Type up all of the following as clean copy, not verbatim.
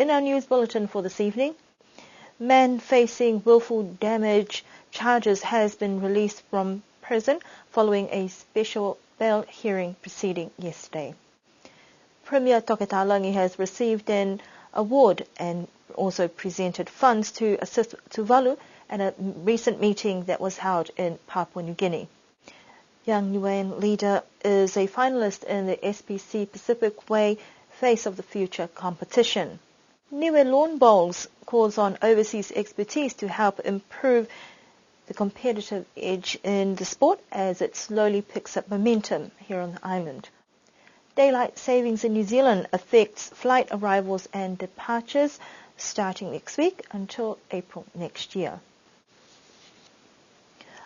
In our news bulletin for this evening, man facing willful damage charges has been released from prison following a special bail hearing proceeding yesterday. Premier Toke Talangi has received an award and also presented funds to assist Tuvalu at a recent meeting that was held in Papua New Guinea. Young Niuean leader is a finalist in the SPC Pacific Way Face of the Future competition. Niue Lawn Bowls calls on overseas expertise to help improve the competitive edge in the sport as it slowly picks up momentum here on the island. Daylight savings in New Zealand affects flight arrivals and departures starting next week until April next year.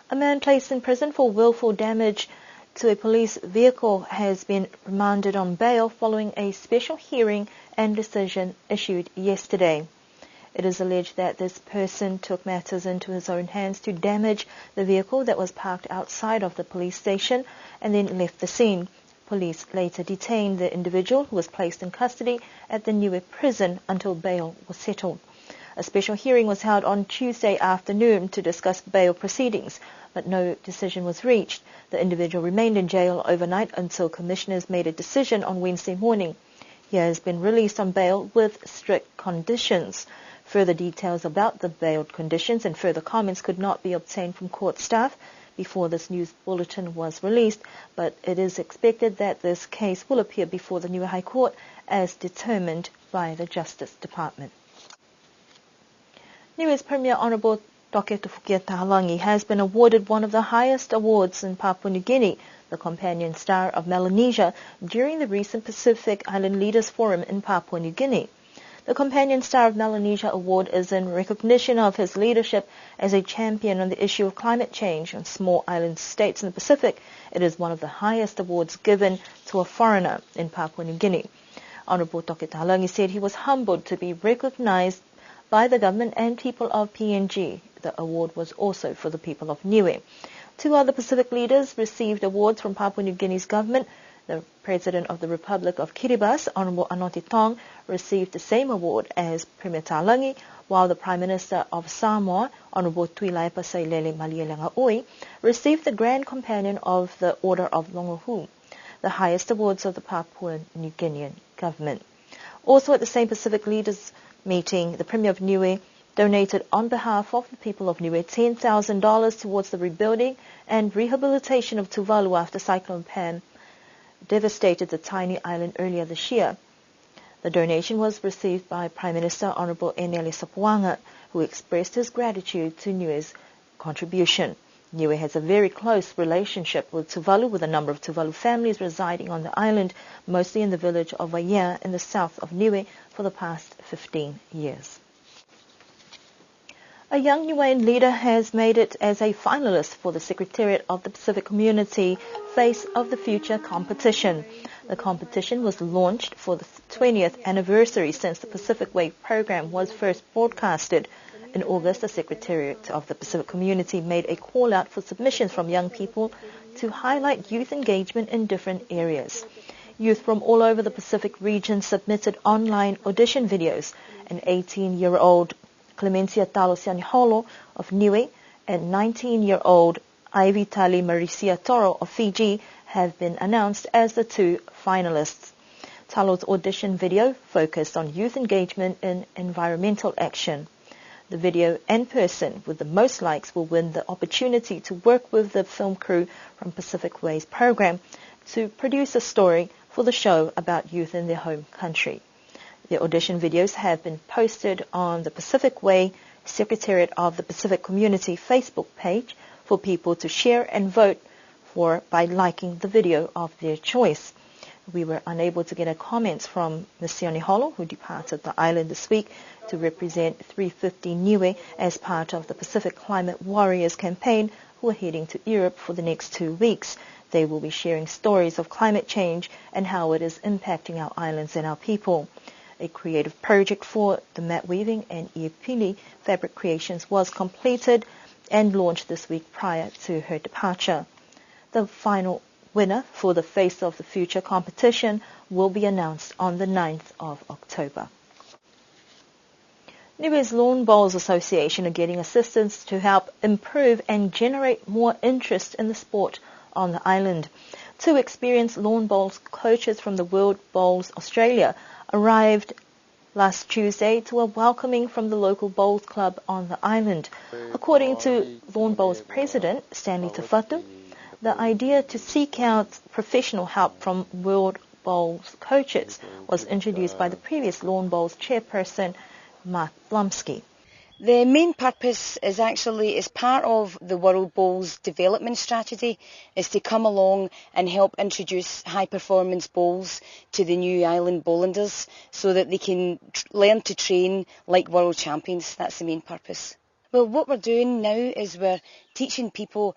A man placed in prison for willful damage to a police vehicle has been remanded on bail following a special hearing and decision issued yesterday. It is alleged that this person took matters into his own hands to damage the vehicle that was parked outside of the police station and then left the scene. Police later detained the individual, who was placed in custody at the Niue prison until bail was settled. A special hearing was held on Tuesday afternoon to discuss bail proceedings, but no decision was reached. The individual remained in jail overnight until commissioners made a decision on Wednesday morning. He has been released on bail with strict conditions. Further details about the bailed conditions and further comments could not be obtained from court staff before this news bulletin was released, but it is expected that this case will appear before the Niue High Court as determined by the Justice Department. Niue's Premier Honourable Toke Talangi has been awarded one of the highest awards in Papua New Guinea, the Companion Star of Melanesia, during the recent Pacific Island Leaders Forum in Papua New Guinea. The Companion Star of Melanesia Award is in recognition of his leadership as a champion on the issue of climate change in small island states in the Pacific. It is one of the highest awards given to a foreigner in Papua New Guinea. Honourable Toke Talangi said he was humbled to be recognized by the government and people of PNG. The award was also for the people of Niue. Two other Pacific leaders received awards from Papua New Guinea's government. The President of the Republic of Kiribati, Honourable Anoti Tong, received the same award as Premier Talangi, while the Prime Minister of Samoa, Honourable Tuilaipa Sailele Malielanga-Ui, received the Grand Companion of the Order of Longohu, the highest awards of the Papua New Guinean government. Also at the same Pacific Leaders meeting, the Premier of Niue donated on behalf of the people of Niue $10,000 towards the rebuilding and rehabilitation of Tuvalu after Cyclone Pam devastated the tiny island earlier this year. The donation was received by Prime Minister Honourable Enele Sopoaga, who expressed his gratitude to Niue's contribution. Niue has a very close relationship with Tuvalu, with a number of Tuvalu families residing on the island, mostly in the village of Waia in the south of Niue, for the past 15 years. A young Niuean leader has made it as a finalist for the Secretariat of the Pacific Community Face of the Future competition. The competition was launched for the 20th anniversary since the Pacific Way program was first broadcasted. In August, the Secretariat of the Pacific Community made a call out for submissions from young people to highlight youth engagement in different areas. Youth from all over the Pacific region submitted online audition videos. An 18-year-old Clemencia Talosianiholo of Niue and 19-year-old Ivy Tali Marisia Toro of Fiji have been announced as the two finalists. Talo's audition video focused on youth engagement in environmental action. The video and person with the most likes will win the opportunity to work with the film crew from Pacific Way's program to produce a story for the show about youth in their home country. The audition videos have been posted on the Pacific Way Secretariat of the Pacific Community Facebook page for people to share and vote for by liking the video of their choice. We were unable to get a comment from Ms. Sioniholo, who departed the island this week to represent 350 Niue as part of the Pacific Climate Warriors campaign, who are heading to Europe for the next 2 weeks. They will be sharing stories of climate change and how it is impacting our islands and our people. A creative project for the mat weaving and iepili fabric creations was completed and launched this week prior to her departure. The final winner for the Face of the Future competition will be announced on the 9th of October. Niue's Lawn Bowls Association are getting assistance to help improve and generate more interest in the sport on the island. 2 experienced lawn bowls coaches from the World Bowls Australia arrived last Tuesday to a welcoming from the local bowls club on the island. According to Lawn Bowls President Stanley Tafatu, the idea to seek out professional help from World Bowls coaches was introduced by the previous Lawn Bowls chairperson, Mark Blumsky. The main purpose is actually, as part of the World Bowls development strategy, is to come along and help introduce high performance bowls to the new island bowlanders so that they can learn to train like world champions. That's the main purpose. Well, what we're doing now is we're teaching people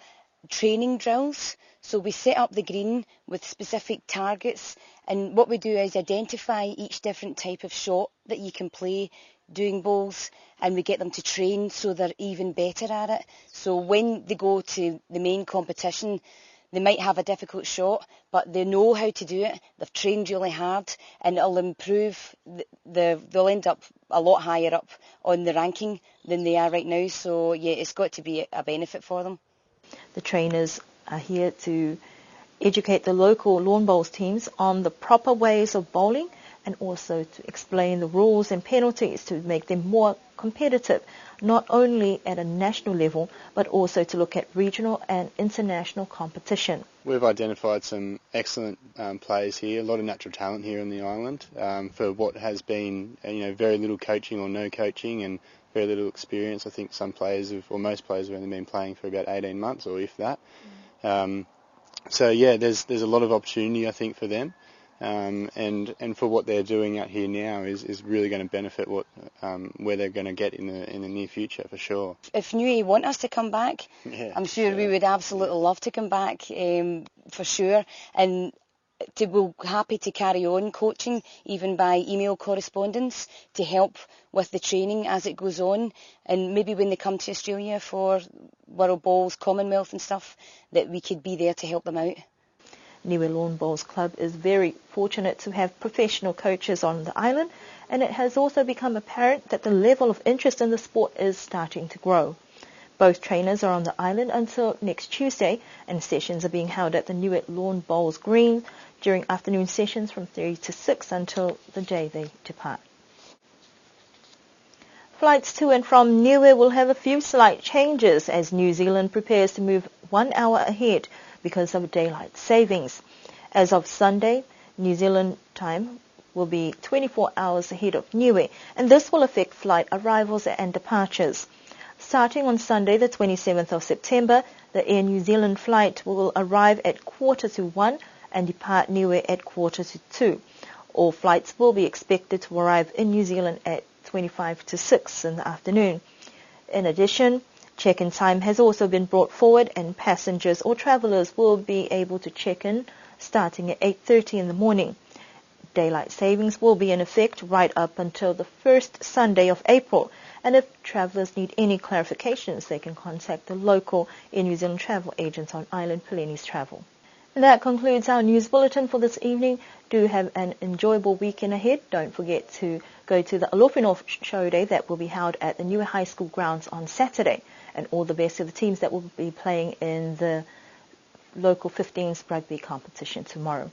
training drills. So we set up the green with specific targets, and what we do is identify each different type of shot that you can play doing bowls, and we get them to train so they're even better at it. So when they go to the main competition, they might have a difficult shot, but they know how to do it. They've trained really hard, and it'll improve. They'll end up a lot higher up on the ranking than they are right now. So yeah, it's got to be a benefit for them. The trainers are here to educate the local lawn bowls teams on the proper ways of bowling, and also to explain the rules and penalties to make them more competitive, not only at a national level, but also to look at regional and international competition. We've identified some excellent players here, a lot of natural talent here on the island, for what has been very little coaching or no coaching and very little experience. I think some players or most players have only been playing for about 18 months, or if that. So yeah, there's a lot of opportunity, I think, for them. And for what they're doing out here now is really going to benefit where they're going to get in the near future, for sure. If Niue want us to come back, yeah, I'm sure we would absolutely love to come back, for sure. And we're happy to carry on coaching, even by email correspondence, to help with the training as it goes on. And maybe when they come to Australia for World Bowls, Commonwealth and stuff, that we could be there to help them out. Niue Lawn Bowls Club is very fortunate to have professional coaches on the island, and it has also become apparent that the level of interest in the sport is starting to grow. Both trainers are on the island until next Tuesday, and sessions are being held at the Niue Lawn Bowls Green during afternoon sessions from 3 to 6 until the day they depart. Flights to and from Niue will have a few slight changes as New Zealand prepares to move 1 hour ahead because of daylight savings. As of Sunday, New Zealand time will be 24 hours ahead of Niue, and this will affect flight arrivals and departures. Starting on Sunday, the 27th of September, the Air New Zealand flight will arrive at 1:45 and depart Niue at 1:45. All flights will be expected to arrive in New Zealand at 25 to 6 in the afternoon. In addition, check-in time has also been brought forward, and passengers or travellers will be able to check in starting at 8:30 in the morning. Daylight savings will be in effect right up until the first Sunday of April, and if travellers need any clarifications, they can contact the local Air New Zealand travel agent on island, Pelini's Travel. And that concludes our news bulletin for this evening. Do have an enjoyable weekend ahead. Don't forget to go to the Alofino Show Day that will be held at the Niue High School grounds on Saturday. And all the best to the teams that will be playing in the local 15s rugby competition tomorrow.